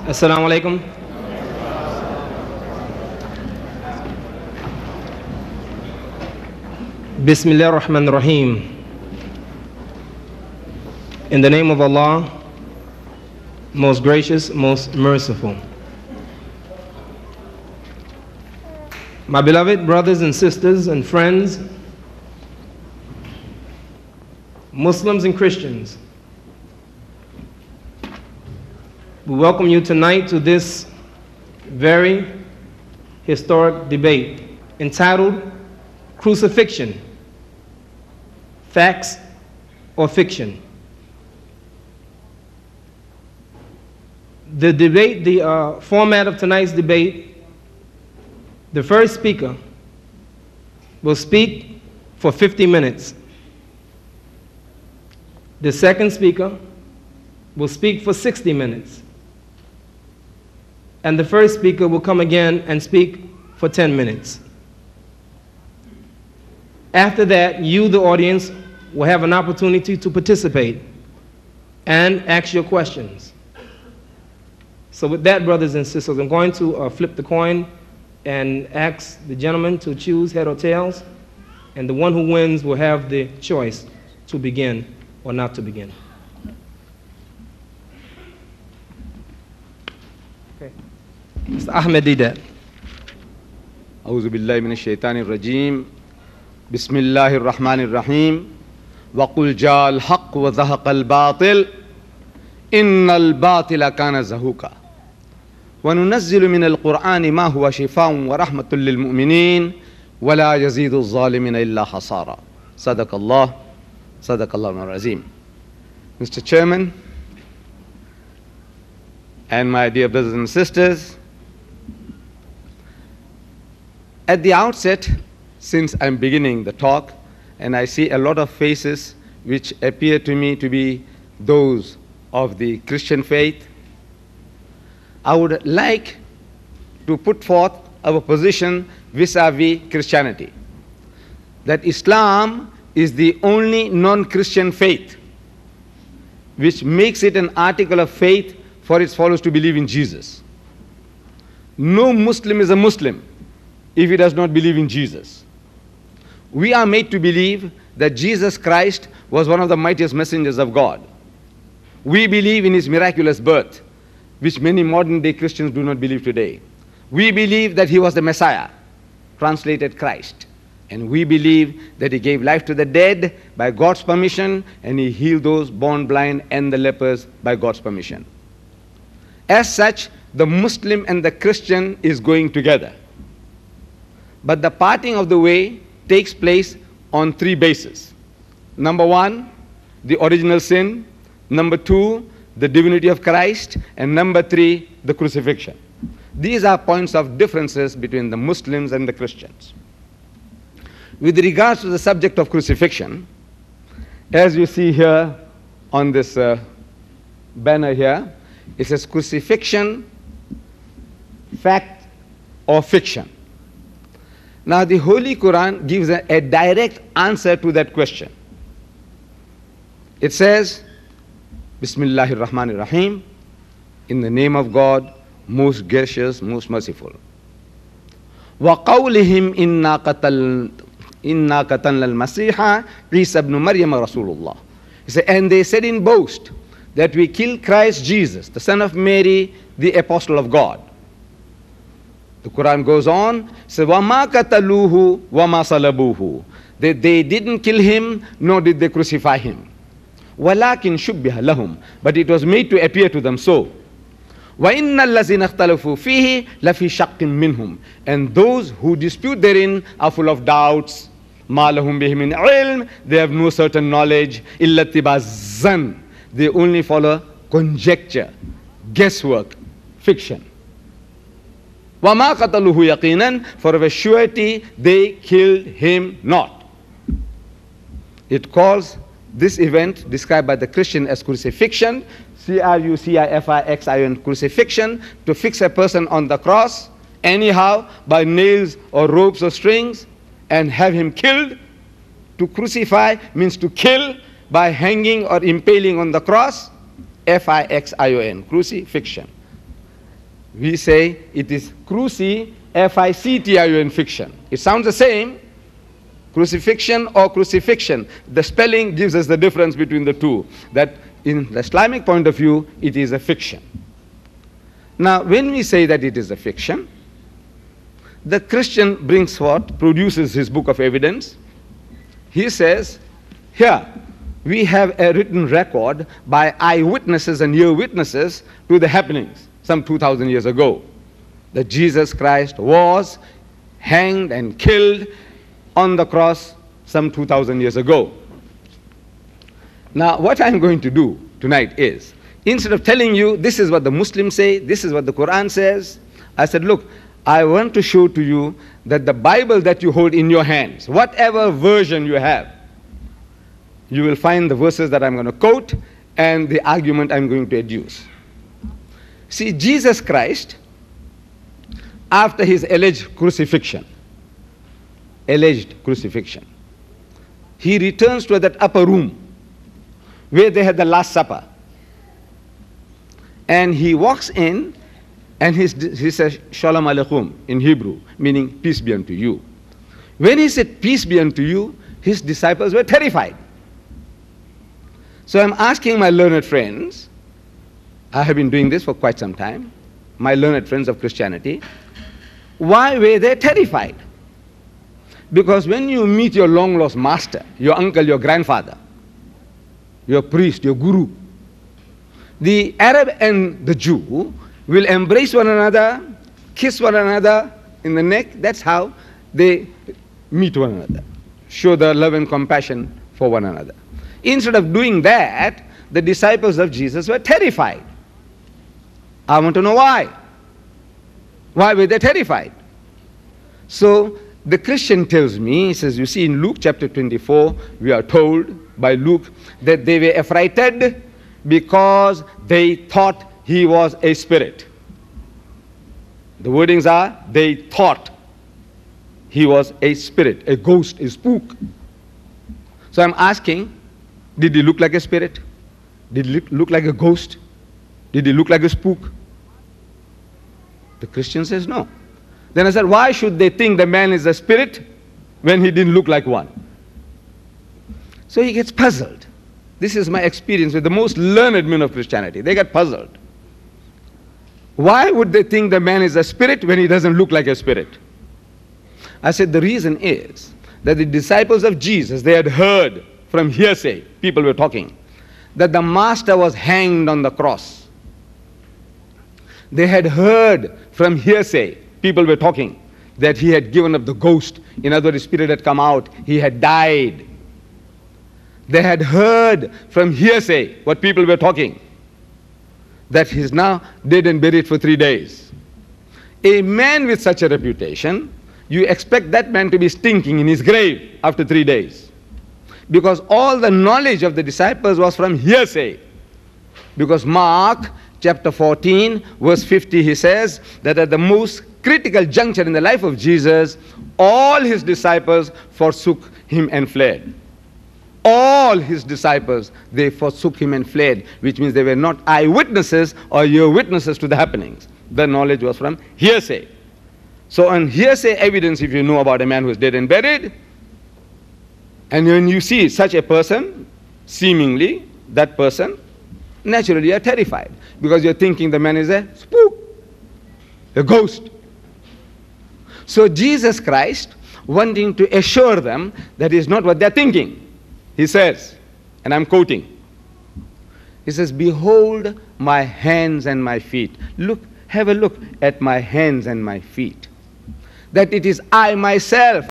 Assalamu alaikum. Bismillah ar-Rahman ar-Rahim. In the name of Allah, most gracious, most merciful. My beloved brothers and sisters and friends, Muslims and Christians, we welcome you tonight to this very historic debate entitled Crucifixion, Facts or Fiction. The debate, the format of tonight's debate, the first speaker will speak for 50 minutes. The second speaker will speak for 60 minutes. And the first speaker will come again and speak for 10 minutes. After that, you, the audience, will have an opportunity to participate and ask your questions. So with that, brothers and sisters, I'm going to flip the coin and ask the gentleman to choose head or tails, and the one who wins will have the choice to begin or not to begin. Okay. Mr. Ahmed Deedat. أعوذ بالله من الشيطان الرجيم بسم الله الرحمن الرحيم وقل جاء الحق وزهق الباطل إن الباطل كان زهوقا وننزل من القرآن ما هو شفاء ورحمة للمؤمنين ولا يزيد الظالمين إلا خسارا صدق الله العظيم. Mr. Chairman and my dear brothers and sisters, at the outset, since I'm beginning the talk, and I see a lot of faces which appear to me to be those of the Christian faith, I would like to put forth our position vis-a-vis Christianity, that Islam is the only non-Christian faith which makes it an article of faith for its followers to believe in Jesus. No Muslim is a Muslim if he does not believe in Jesus. We are made to believe that Jesus Christ was one of the mightiest messengers of God. We believe in his miraculous birth, which many modern day Christians do not believe today. We believe that he was the Messiah, translated Christ. And we believe that he gave life to the dead by God's permission, and he healed those born blind and the lepers by God's permission. As such, the Muslim and the Christian is going together. But the parting of the way takes place on three bases. Number one, the original sin. Number two, the divinity of Christ. And number three, the crucifixion. These are points of differences between the Muslims and the Christians. With regards to the subject of crucifixion, as you see here on this banner here, it says crucifixion, fact or fiction. Now the Holy Qur'an gives a direct answer to that question. It says, Bismillahir Rahmanir Rahim, in the name of God, most gracious, most merciful. وَقَوْلِهِمْ إِنَّا قَتَلْنَا الْمَسِيحَ عِيسَى ibn Maryam Rasulullah. He said, and they said in boast that we killed Christ Jesus, the son of Mary, the apostle of God. The Quran goes on, says, وَمَا قَتَلُوهُ وَمَا صَلَبُوهُ. They didn't kill him, nor did they crucify him. وَلَكِنْ شُبِّهَ لَهُمْ. But it was made to appear to them so. وَإِنَّ الَّذِينَ اخْتَلَفُوا فِيهِ لَفِي شَقٍّ مِّنْهُمْ. And those who dispute therein are full of doubts. مَا لَهُمْ بِهِ مِنْ عِلْمٍ. They have no certain knowledge. إِلَّا اتِّبَاعَ الظَّنِّ. They only follow conjecture, guesswork, fiction. وَمَا قَتَلُوهُ يَقِينًا. For of a surety they killed him not. It calls this event described by the Christian as crucifixion, C-R-U-C-I-F-I-X-I-O-N, crucifixion, to fix a person on the cross anyhow by nails or ropes or strings and have him killed. To crucify means to kill by hanging or impaling on the cross, F-I-X-I-O-N, crucifixion. we say it is F-I-C-T-I-O-N fiction. It sounds the same, crucifixion or crucifixion. The spelling gives us the difference between the two, that in the Islamic point of view, it is a fiction. Now, when we say that it is a fiction, the Christian brings forth, produces his book of evidence. He says, here, we have a written record by eyewitnesses and ear witnesses to the happenings some 2,000 years ago, that Jesus Christ was hanged and killed on the cross some 2,000 years ago. Now, what I'm going to do tonight is, instead of telling you this is what the Muslims say, this is what the Qur'an says, I said, look, I want to show to you that the Bible that you hold in your hands, whatever version you have, you will find the verses that I'm going to quote and the argument I'm going to adduce. See, Jesus Christ, after his alleged crucifixion, he returns to that upper room where they had the Last Supper. And he walks in and he says, Shalom Aleichem in Hebrew, meaning peace be unto you. When he said peace be unto you, his disciples were terrified. So I'm asking my learned friends, I have been doing this for quite some time, my learned friends of Christianity, why were they terrified? Because when you meet your long-lost master, your uncle, your grandfather, your priest, your guru, the Arab and the Jew will embrace one another, kiss one another in the neck. That's how they meet one another, show their love and compassion for one another. Instead of doing that, the disciples of Jesus were terrified. I want to know why. Why were they terrified? So the Christian tells me, he says, you see in Luke chapter 24, we are told by Luke that they were affrighted because they thought he was a spirit. The wordings are, they thought he was a spirit, a ghost, a spook. So I'm asking, did he look like a spirit? Did he look like a ghost? Did he look like a spook? The Christian says no. Then I said, why should they think the man is a spirit when he didn't look like one? So he gets puzzled. This is my experience with the most learned men of Christianity. They get puzzled. Why would they think the man is a spirit when he doesn't look like a spirit? I said the reason is that the disciples of Jesus, they had heard from hearsay, people were talking, that the master was hanged on the cross. They had heard from hearsay, people were talking, that he had given up the ghost. In other words, the spirit had come out, he had died. They had heard from hearsay what people were talking, that he is now dead and buried for 3 days. A man with such a reputation, you expect that man to be stinking in his grave after 3 days. Because all the knowledge of the disciples was from hearsay. Because Mark chapter 14 verse 50, he says that at the most critical juncture in the life of Jesus, all his disciples forsook him and fled. All his disciples, they forsook him and fled, which means they were not eyewitnesses or ear witnesses to the happenings. The knowledge was from hearsay. So on hearsay evidence, if you know about a man who is dead and buried, and when you see such a person, seemingly that person, naturally you are terrified, because you are thinking the man is a spook, a ghost. So Jesus Christ, wanting to assure them that is not what they are thinking, he says, and I'm quoting, he says, behold my hands and my feet. Look, have a look at my hands and my feet. That it is I myself.